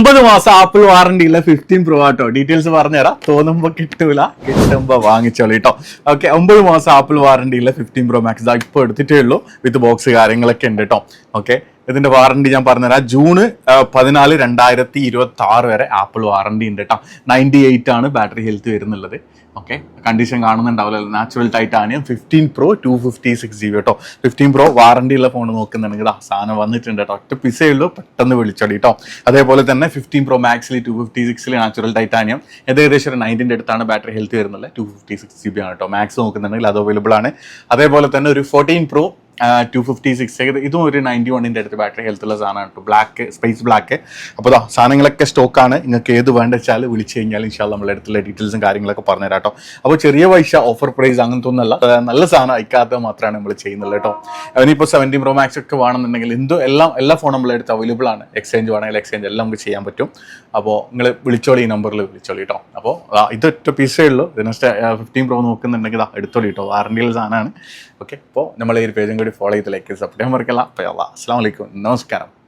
9 മാസം apple warranty ഉള്ള 15 pro ആട്ടോ. ഡീറ്റെയിൽസ് പറഞ്ഞുതരാം. തോന്നുമ്പോ കിട്ടൂല, കിട്ടുമ്പോ വാങ്ങിച്ചോളൂ കേട്ടോ. ഓക്കെ, 9 മാസം ആപ്പിൾ വാറണ്ടി ഉള്ള 15 പ്രോ മാക്സ് ഇതാ ഇപ്പോൾ എടുത്തിട്ടേ ഉള്ളൂ. വിത്ത് ബോക്സ് കാര്യങ്ങളൊക്കെ ഉണ്ട് കേട്ടോ. ഓക്കെ, ഇതിന്റെ വാറണ്ടി ഞാൻ പറഞ്ഞുതരാം. ജൂൺ 14, 2026 വരെ ആപ്പിൾ വാറണ്ടി ഉണ്ട് കേട്ടോ. 98 ആണ് ബാറ്ററി ഹെൽത്ത് വരുന്നുള്ളത്. ഓക്കെ, കണ്ടീഷൻ കാണുന്നുണ്ടാവില്ല. നാച്ചുറൽ ടൈറ്റാനിയം 15 പ്രോ 256 GB കേട്ടോ. 15 പ്രോ വാറണ്ടി ഉള്ള ഫോൺ നോക്കുന്നുണ്ടെങ്കിൽ സാധനം വന്നിട്ടുണ്ട് കേട്ടോ. ഒറ്റ പിസേ ഉള്ളൂ, പെട്ടെന്ന് വിളിച്ചോളി കേട്ടോ. അതേപോലെ തന്നെ 15 പ്രോ മാക്സിൽ 256 നാച്ചുറൽ ടൈറ്റാനിയം ഏകദേശം ഒരു 90 അടുത്താണ് ബാറ്ററി ഹെൽത്ത് വരുന്നത്. 256 GB ആണ് കേട്ടോ. മാക്സ് നോക്കുന്നുണ്ടെങ്കിൽ അത് അവൈലബിൾ ആണ്. അതേപോലെ തന്നെ ഒരു 14 പ്രോ 256 ഇതും ഒരു 91 അടുത്ത് ബാറ്ററി ഹെൽത്ത് ഉള്ള സാധനമാണ് കേട്ടോ. Black, space black. അപ്പോൾ സാധനങ്ങളൊക്കെ സ്റ്റോക്കാണ്. നിങ്ങൾക്ക് ഏത് വേണ്ട വെച്ചാൽ വിളിച്ചു കഴിഞ്ഞാൽ ഇൻഷാല്ലാ നമ്മുടെ അടുത്തുള്ള ഡീറ്റെയിൽസും കാര്യങ്ങളൊക്കെ പറഞ്ഞുതരാം കേട്ടോ. അപ്പോൾ ചെറിയ പൈസ ഓഫർ പ്രൈസ് അങ്ങനത്തെ ഒന്നല്ല, നല്ല സാധനം അയക്കാത്തത് മാത്രമാണ് നമ്മൾ ചെയ്യുന്നത് കേട്ടോ. അവനിപ്പോൾ 17 പ്രോ മാക്സ് ഒക്കെ വേണമെന്നുണ്ടെങ്കിൽ എല്ലാ ഫോണും നമ്മളെ അടുത്ത് അവൈലബിൾ ആണ്. എക്സ്ചേഞ്ച് വേണമെങ്കിൽ എക്സ്ചേഞ്ച് എല്ലാം നമുക്ക് ചെയ്യാൻ പറ്റും. അപ്പോൾ നിങ്ങൾ വിളിച്ചോളി, ഈ നമ്പറിൽ വിളിച്ചോളി കേട്ടോ. അപ്പോൾ ഇതൊറ്റ പീസേ ഉള്ളൂ. ഇതിന് 15 പ്രോ നോക്കുന്നുണ്ടെങ്കിൽ എടുത്തോളി കേട്ടോ. വാറണ്ടിയുള്ള സാധനമാണ്. ഓക്കെ, അപ്പോൾ നമ്മൾ ഈ ഒരു പേജും കൂടി ഫോളോ ചെയ്ത് ലൈക്ക് സപ്പോർട്ട് ചെയ്യാൻ മറക്കല്ല. അപ്പോൾ അസ്സലാമു അലൈക്കും, നമസ്കാരം.